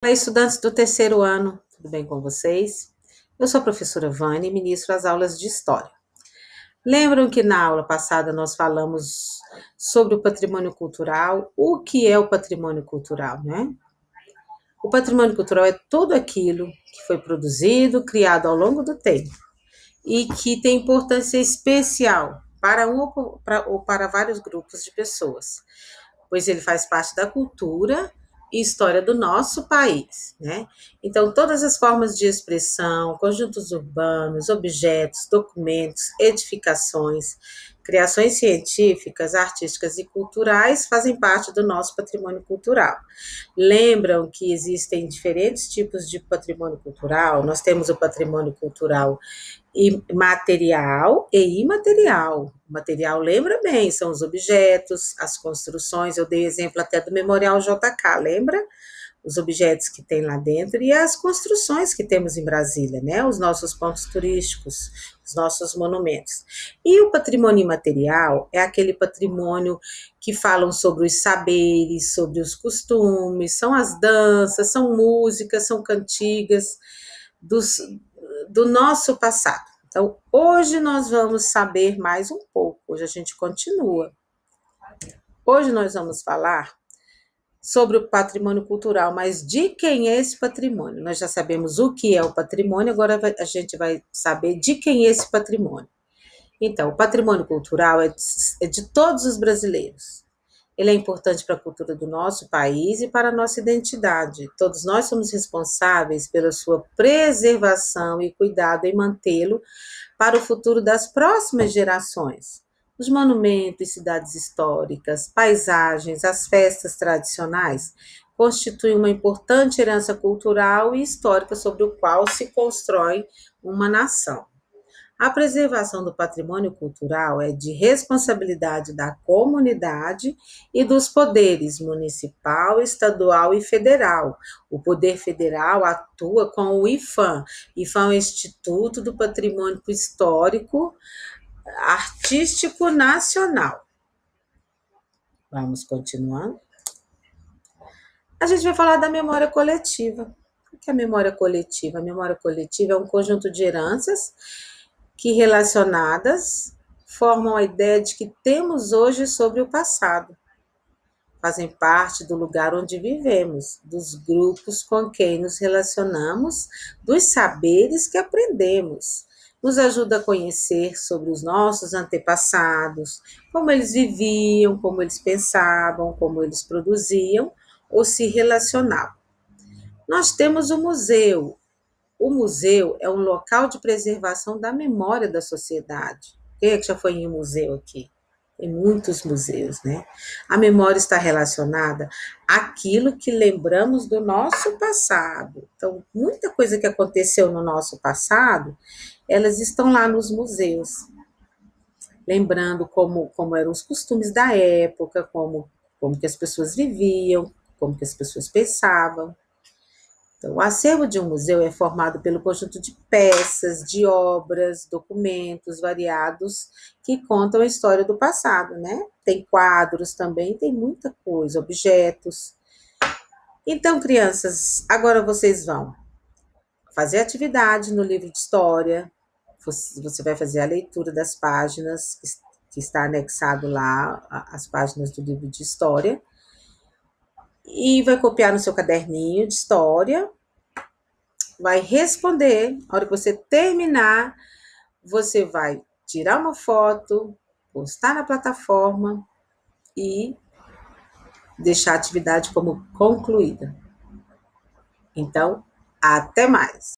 Olá, estudantes do terceiro ano, tudo bem com vocês? Eu sou a professora Vânia e ministro as aulas de História. Lembram que na aula passada nós falamos sobre o patrimônio cultural? O que é o patrimônio cultural, né? O patrimônio cultural é tudo aquilo que foi produzido, criado ao longo do tempo e que tem importância especial para ou para vários grupos de pessoas, pois ele faz parte da cultura e história do nosso país, né? Então, todas as formas de expressão, conjuntos urbanos, objetos, documentos, edificações, criações científicas, artísticas e culturais fazem parte do nosso patrimônio cultural. Lembram que existem diferentes tipos de patrimônio cultural? Nós temos o patrimônio cultural material e imaterial. O material, lembra bem, são os objetos, as construções. Eu dei exemplo até do Memorial JK, lembra? Os objetos que tem lá dentro e as construções que temos em Brasília, né? Os nossos pontos turísticos, os nossos monumentos. E o patrimônio imaterial é aquele patrimônio que falam sobre os saberes, sobre os costumes, são as danças, são músicas, são cantigas do nosso passado. Então, hoje nós vamos saber mais um pouco, hoje a gente continua. Hoje nós vamos falar sobre o patrimônio cultural, mas de quem é esse patrimônio? Nós já sabemos o que é o patrimônio, agora a gente vai saber de quem é esse patrimônio. Então, o patrimônio cultural é de todos os brasileiros. Ele é importante para a cultura do nosso país e para a nossa identidade. Todos nós somos responsáveis pela sua preservação e cuidado em mantê-lo para o futuro das próximas gerações. Os monumentos, cidades históricas, paisagens, as festas tradicionais constituem uma importante herança cultural e histórica sobre o qual se constrói uma nação. A preservação do patrimônio cultural é de responsabilidade da comunidade e dos poderes municipal, estadual e federal. O poder federal atua com o IPHAN. IPHAN é o Instituto do Patrimônio Histórico Artístico Nacional. Vamos continuando. A gente vai falar da memória coletiva. O que é a memória coletiva? A memória coletiva é um conjunto de heranças que relacionadas formam a ideia de que temos hoje sobre o passado. Fazem parte do lugar onde vivemos, dos grupos com quem nos relacionamos, dos saberes que aprendemos. Nos ajuda a conhecer sobre os nossos antepassados, como eles viviam, como eles pensavam, como eles produziam ou se relacionavam. Nós temos o museu. O museu é um local de preservação da memória da sociedade. Quem é que já foi em um museu aqui? Tem muitos museus, né? A memória está relacionada àquilo que lembramos do nosso passado. Então, muita coisa que aconteceu no nosso passado, elas estão lá nos museus. Lembrando como eram os costumes da época, como que as pessoas viviam, como que as pessoas pensavam. Então, o acervo de um museu é formado pelo conjunto de peças, de obras, documentos variados que contam a história do passado, né? Tem quadros também, tem muita coisa, objetos. Então, crianças, agora vocês vão fazer atividade no livro de história. Você vai fazer a leitura das páginas que está anexado lá, as páginas do livro de história. E vai copiar no seu caderninho de história, vai responder. A hora que você terminar, você vai tirar uma foto, postar na plataforma e deixar a atividade como concluída. Então, até mais!